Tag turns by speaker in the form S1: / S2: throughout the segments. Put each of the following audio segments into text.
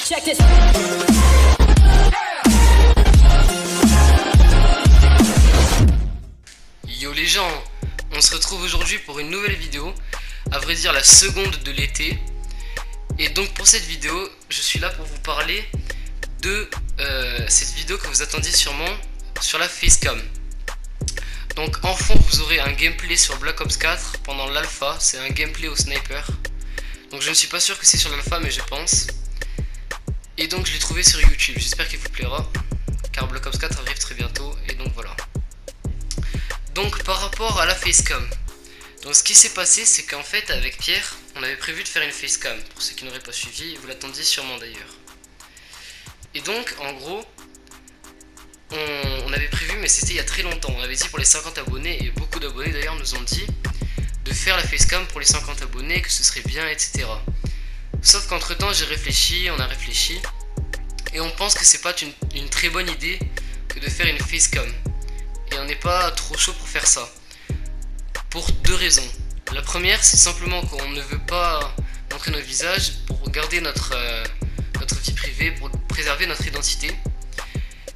S1: Check this.
S2: Yo les gens, on se retrouve aujourd'hui pour une nouvelle vidéo, à vrai dire la seconde de l'été. Et donc pour cette vidéo, je suis là pour vous parler de cette vidéo que vous attendiez sûrement sur la facecam. Donc en fond vous aurez un gameplay sur Black Ops 4 pendant l'alpha, c'est un gameplay au sniper. Donc je ne suis pas sûr que c'est sur l'alpha mais je pense. Et donc je l'ai trouvé sur YouTube, j'espère qu'il vous plaira, car Black Ops 4 arrive très bientôt et donc voilà. Donc par rapport à la facecam, donc ce qui s'est passé c'est qu'en fait avec Pierre on avait prévu de faire une facecam. Pour ceux qui n'auraient pas suivi, vous l'attendiez sûrement d'ailleurs. Et donc en gros on avait prévu, mais c'était il y a très longtemps, on avait dit pour les 50 abonnés, et beaucoup d'abonnés d'ailleurs nous ont dit de faire la facecam pour les 50 abonnés, que ce serait bien, etc. Sauf qu'entre temps j'ai réfléchi, on a réfléchi, et on pense que c'est pas une très bonne idée que de faire une facecam. Et on n'est pas trop chaud pour faire ça. Pour deux raisons. La première, c'est simplement qu'on ne veut pas montrer nos visages pour garder notre vie privée, pour préserver notre identité.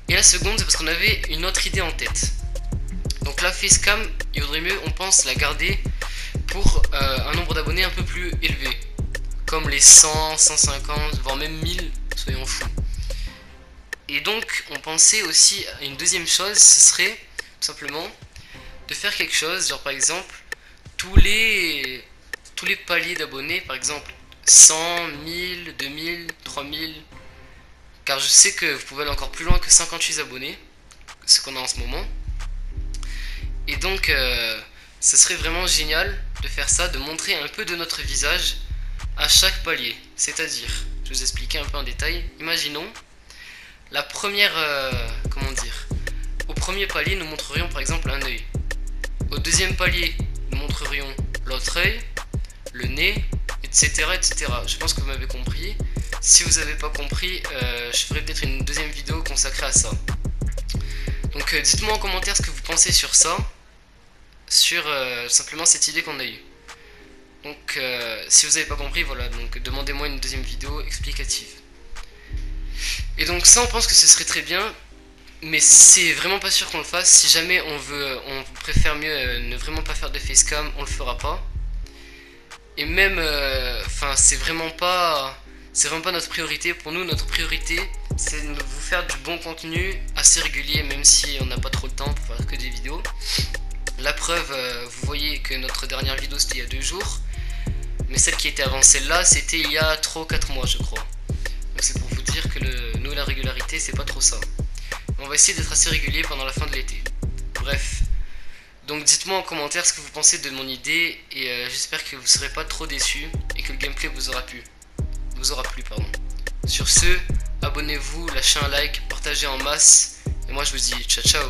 S2: Et la seconde, c'est parce qu'on avait une autre idée en tête. Donc la facecam, il vaudrait mieux, on pense, la garder pour un nombre d'abonnés un peu plus élevé. Comme les 100, 150, voire même 1000, soyons fous. Et donc, on pensait aussi à une deuxième chose, ce serait tout simplement de faire quelque chose, genre par exemple tous les paliers d'abonnés, par exemple 100, 1000, 2000, 3000, car je sais que vous pouvez aller encore plus loin que 58 abonnés, ce qu'on a en ce moment. Et donc ce serait vraiment génial de faire ça, de montrer un peu de notre visage à chaque palier. C'est-à-dire, je vais vous expliquer un peu en détail. Imaginons la première, au premier palier, nous montrerions par exemple un œil. Au deuxième palier, nous montrerions l'autre œil, le nez, etc., etc. Je pense que vous m'avez compris. Si vous n'avez pas compris, je ferai peut-être une deuxième vidéo consacrée à ça. Donc dites-moi en commentaire ce que vous pensez sur ça, sur simplement cette idée qu'on a eue. Donc si vous n'avez pas compris, voilà, donc demandez-moi une deuxième vidéo explicative. Et donc ça, on pense que ce serait très bien, mais c'est vraiment pas sûr qu'on le fasse. Si jamais on préfère mieux ne vraiment pas faire de facecam, on le fera pas. Et même, c'est vraiment pas notre priorité. Pour nous, notre priorité, c'est de vous faire du bon contenu assez régulier, même si on n'a pas trop le temps pour faire que des vidéos. La preuve, vous voyez que notre dernière vidéo c'était il y a 2 jours, mais celle qui était avant celle-là, c'était il y a 3 ou 4 mois, je crois. Donc c'est pour vous dire que nous, la régularité, c'est pas trop ça. On va essayer d'être assez régulier pendant la fin de l'été. Bref. Donc dites-moi en commentaire ce que vous pensez de mon idée, et j'espère que vous ne serez pas trop déçus et que le gameplay vous aura plu. Sur ce, abonnez-vous, lâchez un like, partagez en masse, et moi je vous dis ciao ciao.